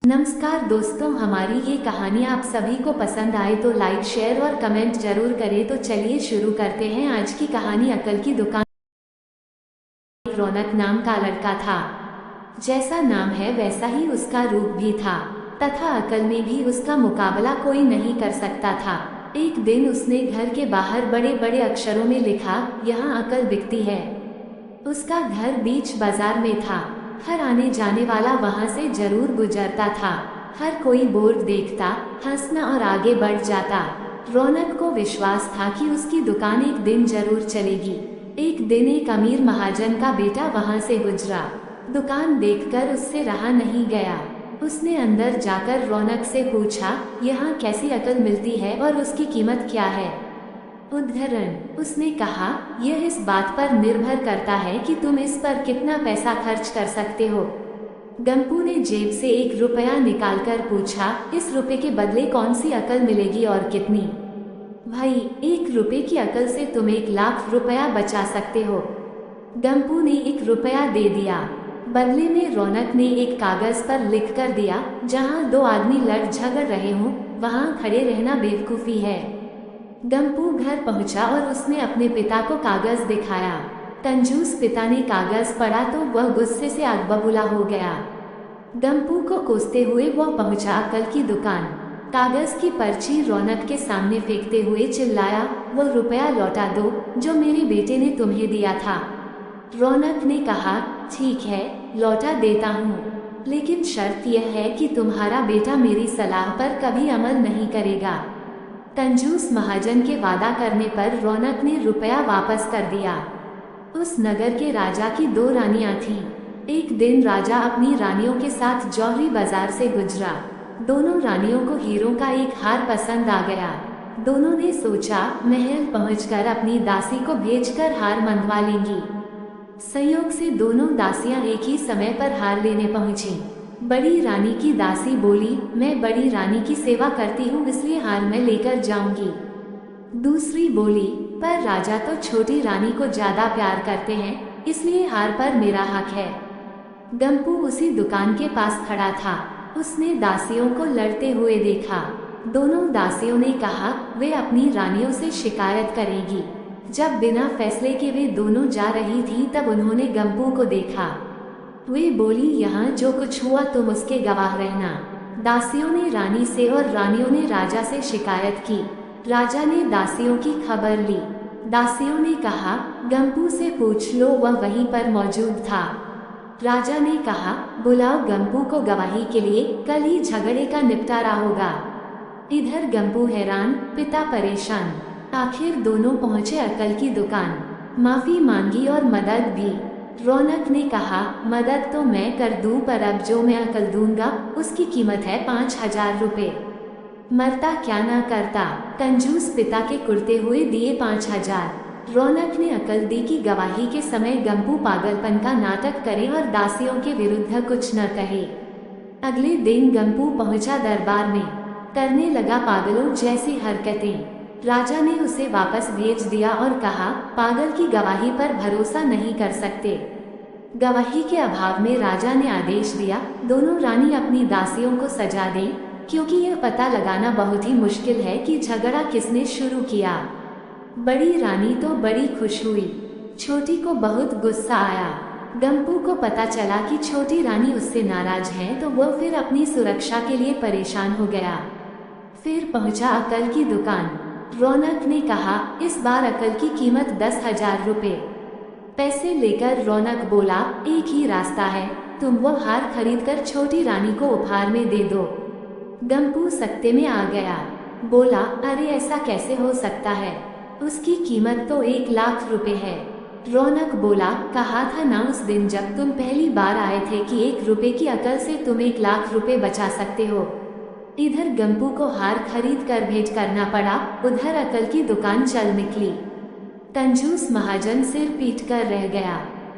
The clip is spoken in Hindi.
नमस्कार दोस्तों, हमारी ये कहानी आप सभी को पसंद आए तो लाइक शेयर और कमेंट जरूर करें। तो चलिए शुरू करते हैं आज की कहानी। अकल की दुकान। रौनक नाम का लड़का था। जैसा नाम है वैसा ही उसका रूप भी था तथा अकल में भी उसका मुकाबला कोई नहीं कर सकता था। एक दिन उसने घर के बाहर बड़े बड़े अक्षरों में लिखा, यहाँ अकल बिकती है। उसका घर बीच बाजार में था। हर आने जाने वाला वहां से जरूर गुजरता था। हर कोई बोर्ड देखता, हंसना और आगे बढ़ जाता। रौनक को विश्वास था कि उसकी दुकान एक दिन जरूर चलेगी। एक दिन एक अमीर महाजन का बेटा वहां से गुजरा। दुकान देखकर उससे रहा नहीं गया। उसने अंदर जाकर रौनक से पूछा, यहाँ कैसी अकल मिलती है और उसकी कीमत क्या है? उद्धरण। उसने कहा, यह इस बात पर निर्भर करता है कि तुम इस पर कितना पैसा खर्च कर सकते हो। गंपू ने जेब से 1 रुपया निकालकर पूछा, इस रुपए के बदले कौन सी अकल मिलेगी और कितनी? भाई, 1 रुपए की अकल से तुम 1 लाख रुपया बचा सकते हो। गंपू ने 1 रुपया दे दिया। बदले में रौनक ने एक कागज पर लिख कर दिया, जहाँ 2 आदमी लड़ झगड़ रहे हों वहाँ खड़े रहना बेवकूफ़ी है। गंपू घर पहुंचा और उसने अपने पिता को कागज दिखाया। कंजूस पिता ने कागज पढ़ा तो वह गुस्से से आग बबूला हो गया। गंपू को कोसते हुए वह पहुंचा अकल की दुकान। कागज की पर्ची रौनक के सामने फेंकते हुए चिल्लाया, वो रुपया लौटा दो जो मेरे बेटे ने तुम्हें दिया था। रौनक ने कहा, ठीक है, लौटा देता हूँ, लेकिन शर्त यह है कि तुम्हारा बेटा मेरी सलाह पर कभी अमल नहीं करेगा। कंजूस महाजन के वादा करने पर रौनक ने रुपया वापस कर दिया। उस नगर के राजा की 2 रानियां थीं। एक दिन राजा अपनी रानियों के साथ जौहरी बाजार से गुजरा। दोनों रानियों को हीरों का एक हार पसंद आ गया। दोनों ने सोचा, महल पहुंचकर अपनी दासी को भेजकर हार मंगवा लेंगी। संयोग से दोनों दासियां एक ही समय पर हार लेने पहुंची। बड़ी रानी की दासी बोली, मैं बड़ी रानी की सेवा करती हूँ इसलिए हार मैं लेकर जाऊंगी। दूसरी बोली, पर राजा तो छोटी रानी को ज्यादा प्यार करते हैं, इसलिए हार पर मेरा हक है। गंपू उसी दुकान के पास खड़ा था। उसने दासियों को लड़ते हुए देखा। दोनों दासियों ने कहा, वे अपनी रानियों से शिकायत करेगी। जब बिना फैसले के वे दोनों जा रही थी तब उन्होंने गंपू को देखा। वे बोली, यहाँ जो कुछ हुआ तुम उसके गवाह रहना। दासियों ने रानी से और रानियों ने राजा से शिकायत की। राजा ने दासियों की खबर ली। दासियों ने कहा, गंपू से पूछ लो, वह वहीं पर मौजूद था। राजा ने कहा, बुलाओ गंपू को गवाही के लिए, कल ही झगड़े का निपटारा होगा। इधर गंपू हैरान, पिता परेशान। आखिर दोनों पहुंचे अकल की दुकान। माफी मांगी और मदद भी। रौनक ने कहा, मदद तो मैं कर दूं, पर अब जो मैं अकल दूंगा उसकी कीमत है 5000 रुपये। मरता क्या ना करता। कंजूस पिता के कुर्ते हुए दिए 5000। रौनक ने अकल दी कि गवाही के समय गंपू पागलपन का नाटक करे और दासियों के विरुद्ध कुछ न कहे। अगले दिन गंपू पहुंचा दरबार में। करने लगा पागलों जैसी हरकतें। राजा ने उसे वापस भेज दिया और कहा, पागल की गवाही पर भरोसा नहीं कर सकते। गवाही के अभाव में राजा ने आदेश दिया, दोनों रानी अपनी दासियों को सजा दें, क्योंकि यह पता लगाना बहुत ही मुश्किल है कि झगड़ा किसने शुरू किया। बड़ी रानी तो बड़ी खुश हुई, छोटी को बहुत गुस्सा आया। गंपू को पता चला कि छोटी रानी उससे नाराज है तो वह फिर अपनी सुरक्षा के लिए परेशान हो गया। फिर पहुंचा अकल की दुकान। रौनक ने कहा, इस बार अकल की कीमत 10,000 रुपये। पैसे लेकर रौनक बोला, एक ही रास्ता है, तुम वो हार खरीदकर छोटी रानी को उपहार में दे दो। गंपू सख्ते में आ गया। बोला, अरे ऐसा कैसे हो सकता है, उसकी कीमत तो 1 लाख रुपए है। रौनक बोला, कहा था ना उस दिन जब तुम पहली बार आए थे कि 1 रुपए की अकल से तुम 1 लाख रुपए बचा सकते हो। इधर गंपू को हार खरीद कर भेंट करना पड़ा, उधर अकल की दुकान चल निकली। कंजूस महाजन सिर पीट कर रह गया।